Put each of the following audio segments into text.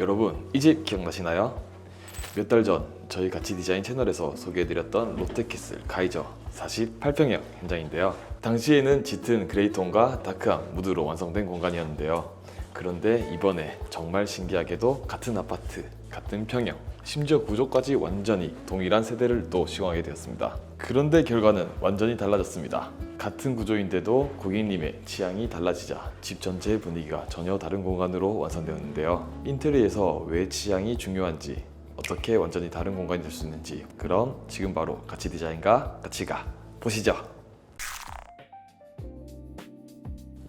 여러분, 이 집 기억나시나요? 몇 달 전 저희 같이 디자인 채널에서 소개해드렸던 롯데캐슬 가이저 48평형 현장인데요. 당시에는 짙은 그레이톤과 다크한 무드로 완성된 공간이었는데요. 그런데 이번에 정말 신기하게도 같은 아파트, 같은 평형, 심지어 구조까지 완전히 동일한 세대를 또 시공하게 되었습니다. 그런데 결과는 완전히 달라졌습니다. 같은 구조인데도 고객님의 취향이 달라지자 집 전체의 분위기가 전혀 다른 공간으로 완성되었는데요. 인테리어에서 왜 취향이 중요한지, 어떻게 완전히 다른 공간이 될 수 있는지, 그럼 지금 바로 같이 디자인과 같이 가 보시죠.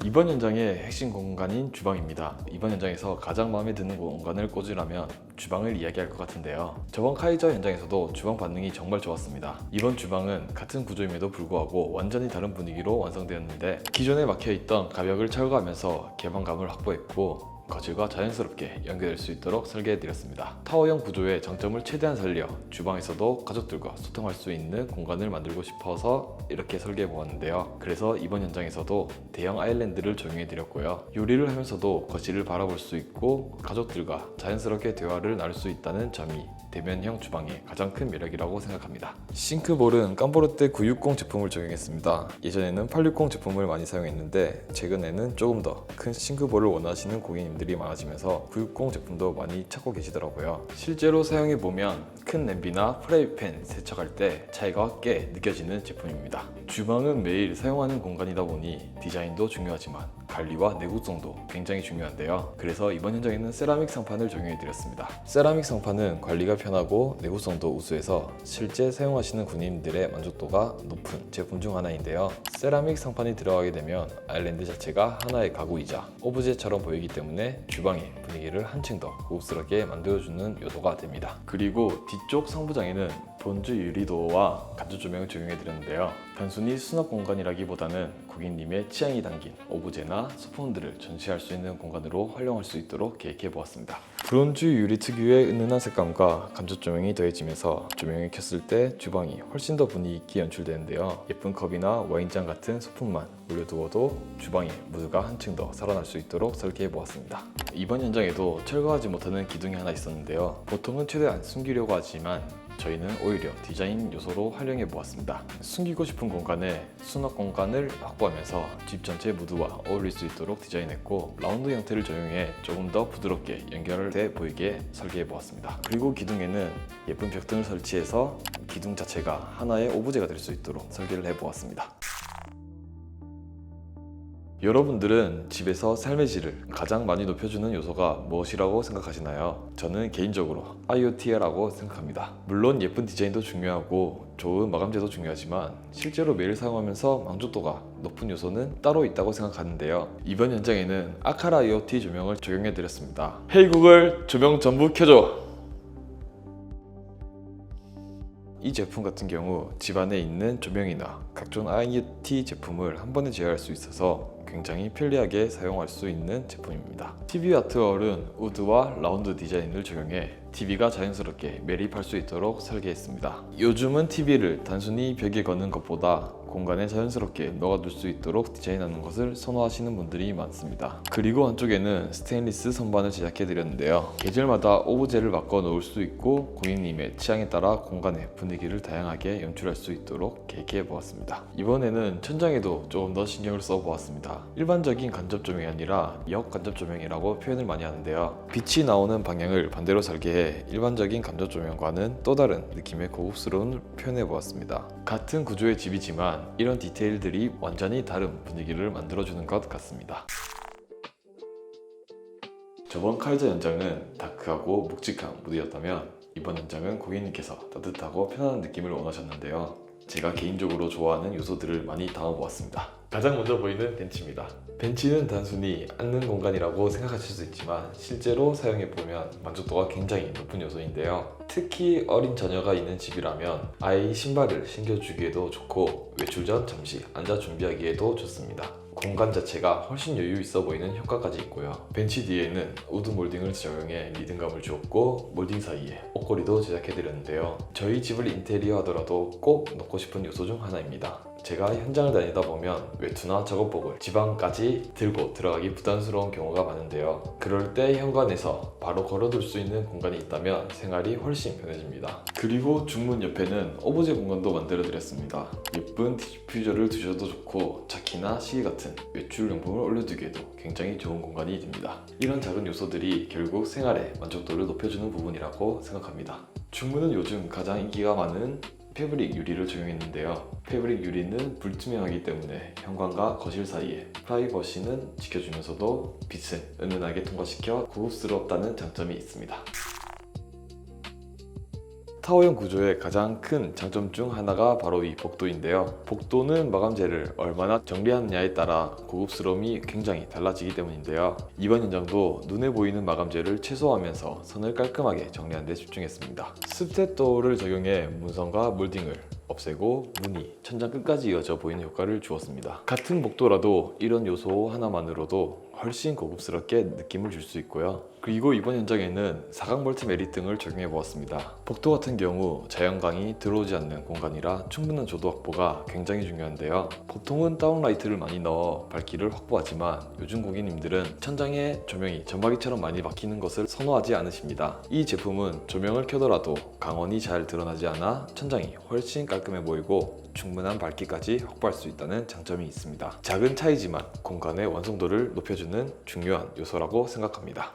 이번 현장의 핵심 공간인 주방입니다. 이번 현장에서 가장 마음에 드는 공간을 꼽으라면 주방을 이야기할 것 같은데요. 저번 카이저 현장에서도 주방 반응이 정말 좋았습니다. 이번 주방은 같은 구조임에도 불구하고 완전히 다른 분위기로 완성되었는데, 기존에 막혀있던 가벽을 철거하면서 개방감을 확보했고 거실과 자연스럽게 연결될 수 있도록 설계해드렸습니다. 타워형 구조의 장점을 최대한 살려 주방에서도 가족들과 소통할 수 있는 공간을 만들고 싶어서 이렇게 설계해보았는데요. 그래서 이번 현장에서도 대형 아일랜드를 적용해드렸고요. 요리를 하면서도 거실을 바라볼 수 있고 가족들과 자연스럽게 대화를 나눌 수 있다는 점이 대면형 주방의 가장 큰 매력이라고 생각합니다. 싱크볼은 깜보르테 960 제품을 적용했습니다. 예전에는 860 제품을 많이 사용했는데 최근에는 조금 더 큰 싱크볼을 원하시는 고객님들이 많아지면서 960 제품도 많이 찾고 계시더라고요. 실제로 사용해보면 큰 냄비나 프라이팬 세척할 때 차이가 꽤 느껴지는 제품입니다. 주방은 매일 사용하는 공간이다 보니 디자인도 중요하지만 관리와 내구성도 굉장히 중요한데요. 그래서 이번 현장에는 세라믹 상판을 적용해드렸습니다. 세라믹 상판은 관리가 편하고 내구성도 우수해서 실제 사용하시는 고객님들의 만족도가 높은 제품 중 하나인데요. 세라믹 상판이 들어가게 되면 아일랜드 자체가 하나의 가구이자 오브제처럼 보이기 때문에 주방의 분위기를 한층 더 고급스럽게 만들어주는 요소가 됩니다. 그리고 뒤쪽 상부장에는 본주 유리도어와 간접 조명을 적용해드렸는데요. 단순히 수납 공간이라기보다는 고객님의 취향이 담긴 오브제나 소품들을 전시할 수 있는 공간으로 활용할 수 있도록 계획해보았습니다. 브론즈 유리 특유의 은은한 색감과 간접 조명이 더해지면서 조명을 켰을 때 주방이 훨씬 더 분위기 있게 연출되는데요. 예쁜 컵이나 와인잔 같은 소품만 올려두어도 주방의 무드가 한층 더 살아날 수 있도록 설계해보았습니다. 이번 현장에도 철거하지 못하는 기둥이 하나 있었는데요. 보통은 최대한 숨기려고 하지만 저희는 오히려 디자인 요소로 활용해 보았습니다. 숨기고 싶은 공간에 수납 공간을 확보하면서 집 전체 무드와 어울릴 수 있도록 디자인했고, 라운드 형태를 적용해 조금 더 부드럽게 연결돼 보이게 설계해 보았습니다. 그리고 기둥에는 예쁜 벽등을 설치해서 기둥 자체가 하나의 오브제가 될 수 있도록 설계를 해 보았습니다. 여러분들은 집에서 삶의 질을 가장 많이 높여주는 요소가 무엇이라고 생각하시나요? 저는 개인적으로 IoT라고 생각합니다. 물론 예쁜 디자인도 중요하고 좋은 마감재도 중요하지만 실제로 매일 사용하면서 만족도가 높은 요소는 따로 있다고 생각하는데요. 이번 현장에는 아카라 IoT 조명을 적용해드렸습니다. 헤이 구글, 조명 전부 켜줘! 이 제품 같은 경우 집안에 있는 조명이나 각종 IoT 제품을 한 번에 제어할 수 있어서 굉장히 편리하게 사용할 수 있는 제품입니다. TV 아트월은 우드와 라운드 디자인을 적용해 TV가 자연스럽게 매립할 수 있도록 설계했습니다. 요즘은 TV를 단순히 벽에 거는 것보다 공간에 자연스럽게 녹아들 수 있도록 디자인하는 것을 선호하시는 분들이 많습니다. 그리고 한쪽에는 스테인리스 선반을 제작해드렸는데요. 계절마다 오브제를 바꿔 놓을 수 있고 고객님의 취향에 따라 공간의 분위기를 다양하게 연출할 수 있도록 계획해보았습니다. 이번에는 천장에도 조금 더 신경을 써보았습니다. 일반적인 간접 조명이 아니라 역간접 조명이라고 표현을 많이 하는데요. 빛이 나오는 방향을 반대로 설계해 일반적인 간접 조명과는 또 다른 느낌의 고급스러움을 표현해보았습니다. 같은 구조의 집이지만 이런 디테일들이 완전히 다른 분위기를 만들어주는 것 같습니다. 저번 카이저 현장은 다크하고 묵직한 무드였다면 이번 현장은 고객님께서 따뜻하고 편안한 느낌을 원하셨는데요. 제가 개인적으로 좋아하는 요소들을 많이 담아보았습니다. 가장 먼저 보이는 벤치입니다. 벤치는 단순히 앉는 공간이라고 생각하실 수 있지만 실제로 사용해보면 만족도가 굉장히 높은 요소인데요. 특히 어린 자녀가 있는 집이라면 아이 신발을 신겨주기에도 좋고 외출 전 잠시 앉아 준비하기에도 좋습니다. 공간 자체가 훨씬 여유 있어 보이는 효과까지 있고요. 벤치 뒤에는 우드 몰딩을 적용해 리듬감을 주었고 몰딩 사이에 옷걸이도 제작해드렸는데요. 저희 집을 인테리어 하더라도 꼭 넣고 싶은 요소 중 하나입니다. 제가 현장을 다니다 보면 외투나 작업복을 지방까지 들고 들어가기 부담스러운 경우가 많은데요. 그럴 때 현관에서 바로 걸어둘 수 있는 공간이 있다면 생활이 훨씬 편해집니다. 그리고 중문 옆에는 오브제 공간도 만들어 드렸습니다. 예쁜 디퓨저를 두셔도 좋고 차키나 시계 같은 외출용품을 올려두기에도 굉장히 좋은 공간이 됩니다. 이런 작은 요소들이 결국 생활의 만족도를 높여주는 부분이라고 생각합니다. 중문은 요즘 가장 인기가 많은 패브릭 유리를 적용했는데요. 패브릭 유리는 불투명하기 때문에 현관과 거실 사이에 프라이버시는 지켜주면서도 빛은 은은하게 통과시켜 고급스럽다는 장점이 있습니다. 타워형 구조의 가장 큰 장점 중 하나가 바로 이 복도인데요. 복도는 마감재를 얼마나 정리하느냐에 따라 고급스러움이 굉장히 달라지기 때문인데요. 이번 현장도 눈에 보이는 마감재를 최소화하면서 선을 깔끔하게 정리하는 데 집중했습니다. 스텝도어를 적용해 문선과 몰딩을 없애고 문이 천장 끝까지 이어져 보이는 효과를 주었습니다. 같은 복도라도 이런 요소 하나만으로도 훨씬 고급스럽게 느낌을 줄 수 있고요. 그리고 이번 현장에는 사각 멀티 매립 등을 적용해 보았습니다. 복도 같은 경우 자연광이 들어오지 않는 공간이라 충분한 조도 확보가 굉장히 중요한데요. 보통은 다운라이트를 많이 넣어 밝기를 확보하지만 요즘 고객님들은 천장에 조명이 점박이처럼 많이 박히는 것을 선호하지 않으십니다. 이 제품은 조명을 켜더라도 강원이 잘 드러나지 않아 천장이 훨씬 깔끔해 보이고 충분한 밝기까지 확보할 수 있다는 장점이 있습니다. 작은 차이지만 공간의 완성도를 높여주는 중요한 요소라고 생각합니다.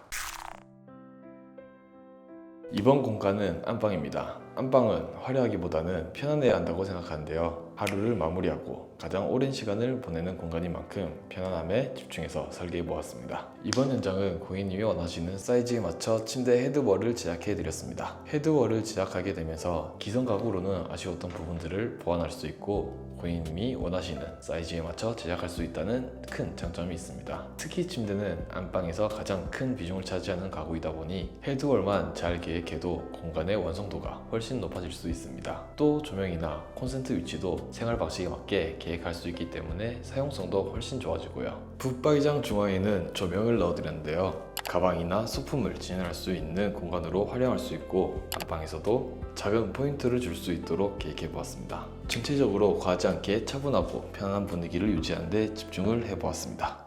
이번 공간은 안방입니다. 안방은 화려하기보다는 편안해야 한다고 생각하는데요. 하루를 마무리하고 가장 오랜 시간을 보내는 공간인 만큼 편안함에 집중해서 설계해 보았습니다. 이번 현장은 고객님이 원하시는 사이즈에 맞춰 침대 헤드월을 제작해 드렸습니다. 헤드월을 제작하게 되면서 기성 가구로는 아쉬웠던 부분들을 보완할 수 있고 고객님이 원하시는 사이즈에 맞춰 제작할 수 있다는 큰 장점이 있습니다. 특히 침대는 안방에서 가장 큰 비중을 차지하는 가구이다 보니 헤드월만 잘 계획해도 공간의 완성도가 훨씬 높아질 수 있습니다. 또 조명이나 콘센트 위치도 생활 방식에 맞게 계획할 수 있기 때문에 사용성도 훨씬 좋아지고요. 붙박이장 중앙에는 조명을 넣어드렸는데요. 가방이나 소품을 진열할 수 있는 공간으로 활용할 수 있고 안방에서도 작은 포인트를 줄 수 있도록 계획해 보았습니다. 전체적으로 과하지 않게 차분하고 편안한 분위기를 유지하는 데 집중을 해 보았습니다.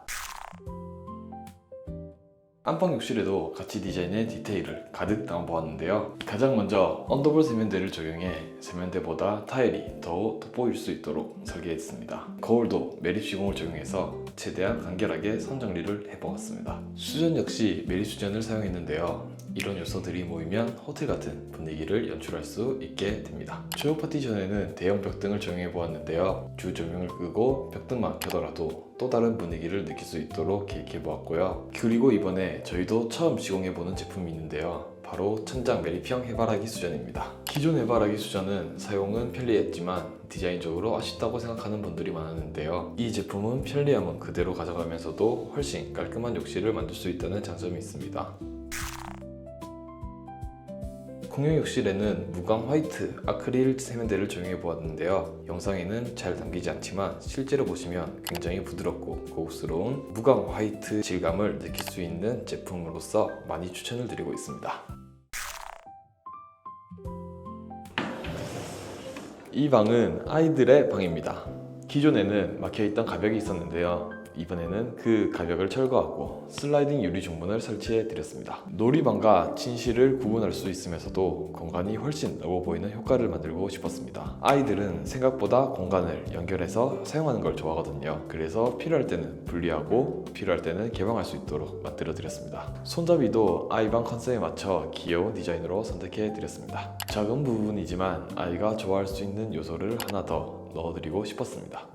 안방 욕실에도 같이 디자인의 디테일을 가득 담아보았는데요. 가장 먼저 언더볼 세면대를 적용해 세면대보다 타일이 더 돋보일 수 있도록 설계했습니다. 거울도 매립 시공을 적용해서 최대한 간결하게 선 정리를 해보았습니다. 수전 역시 매립 수전을 사용했는데요. 이런 요소들이 모이면 호텔 같은 분위기를 연출할 수 있게 됩니다. 주요 파티션에는 대형 벽등을 적용해 보았는데요. 주 조명을 끄고 벽등만 켜더라도 또 다른 분위기를 느낄 수 있도록 계획해 보았고요. 그리고 이번에 저희도 처음 시공해 보는 제품이 있는데요. 바로 천장 매립형 해바라기 수전입니다. 기존 해바라기 수전은 사용은 편리했지만 디자인적으로 아쉽다고 생각하는 분들이 많았는데요. 이 제품은 편리함은 그대로 가져가면서도 훨씬 깔끔한 욕실을 만들 수 있다는 장점이 있습니다. 공용 욕실에는 무광 화이트 아크릴 세면대를 적용해 보았는데요. 영상에는 잘 담기지 않지만 실제로 보시면 굉장히 부드럽고 고급스러운 무광 화이트 질감을 느낄 수 있는 제품으로서 많이 추천을 드리고 있습니다. 이 방은 아이들의 방입니다. 기존에는 막혀있던 가벽이 있었는데요. 이번에는 그 가벽을 철거하고 슬라이딩 유리 중문을 설치해 드렸습니다. 놀이방과 침실을 구분할 수 있으면서도 공간이 훨씬 넓어 보이는 효과를 만들고 싶었습니다. 아이들은 생각보다 공간을 연결해서 사용하는 걸 좋아하거든요. 그래서 필요할 때는 분리하고 필요할 때는 개방할 수 있도록 만들어 드렸습니다. 손잡이도 아이방 컨셉에 맞춰 귀여운 디자인으로 선택해 드렸습니다. 작은 부분이지만 아이가 좋아할 수 있는 요소를 하나 더 넣어드리고 싶었습니다.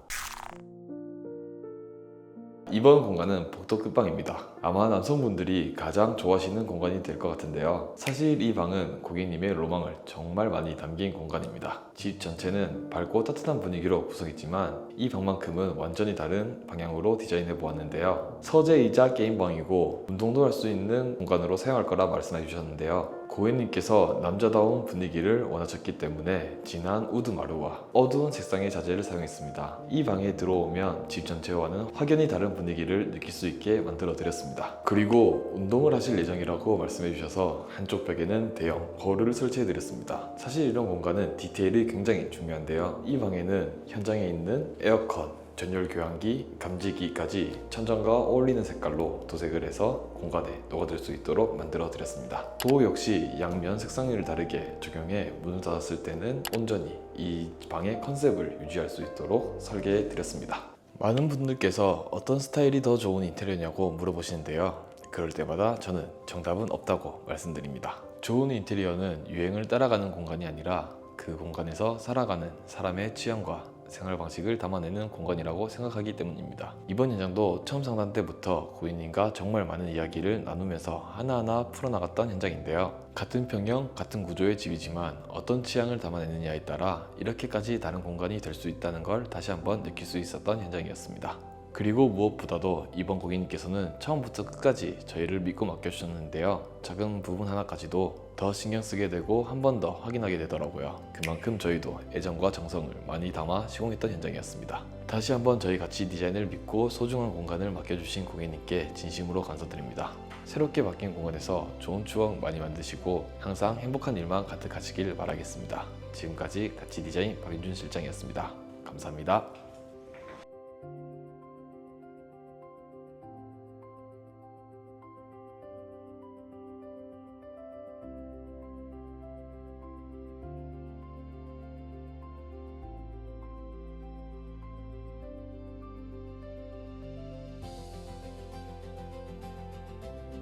이번 공간은 복도 끝방입니다. 아마 남성분들이 가장 좋아하시는 공간이 될 것 같은데요. 사실 이 방은 고객님의 로망을 정말 많이 담긴 공간입니다. 집 전체는 밝고 따뜻한 분위기로 구성했지만 이 방만큼은 완전히 다른 방향으로 디자인해 보았는데요. 서재이자 게임방이고 운동도 할 수 있는 공간으로 사용할 거라 말씀해 주셨는데요. 고객님께서 남자다운 분위기를 원하셨기 때문에 진한 우드 마루와 어두운 색상의 자재를 사용했습니다. 이 방에 들어오면 집 전체와는 확연히 다른 분위기를 느낄 수 있게 만들어 드렸습니다. 그리고 운동을 하실 예정이라고 말씀해 주셔서 한쪽 벽에는 대형 거울을 설치해 드렸습니다. 사실 이런 공간은 디테일이 굉장히 중요한데요. 이 방에는 현장에 있는 에어컨, 전열 교환기, 감지기까지 천장과 어울리는 색깔로 도색을 해서 공간에 녹아들 수 있도록 만들어 드렸습니다. 도 역시 양면 색상을 다르게 적용해 문을 닫았을 때는 온전히 이 방의 컨셉을 유지할 수 있도록 설계해 드렸습니다. 많은 분들께서 어떤 스타일이 더 좋은 인테리어냐고 물어보시는데요. 그럴 때마다 저는 정답은 없다고 말씀드립니다. 좋은 인테리어는 유행을 따라가는 공간이 아니라 그 공간에서 살아가는 사람의 취향과 생활 방식을 담아내는 공간이라고 생각하기 때문입니다. 이번 현장도 처음 상담 때부터 고객님과 정말 많은 이야기를 나누면서 하나하나 풀어나갔던 현장인데요. 같은 평형, 같은 구조의 집이지만 어떤 취향을 담아내느냐에 따라 이렇게까지 다른 공간이 될 수 있다는 걸 다시 한번 느낄 수 있었던 현장이었습니다. 그리고 무엇보다도 이번 고객님께서는 처음부터 끝까지 저희를 믿고 맡겨주셨는데요. 작은 부분 하나까지도 더 신경 쓰게 되고 한 번 더 확인하게 되더라고요. 그만큼 저희도 애정과 정성을 많이 담아 시공했던 현장이었습니다. 다시 한번 저희 가치 디자인을 믿고 소중한 공간을 맡겨주신 고객님께 진심으로 감사드립니다. 새롭게 바뀐 공간에서 좋은 추억 많이 만드시고 항상 행복한 일만 가득하시길 바라겠습니다. 지금까지 가치 디자인 박윤준 실장이었습니다. 감사합니다.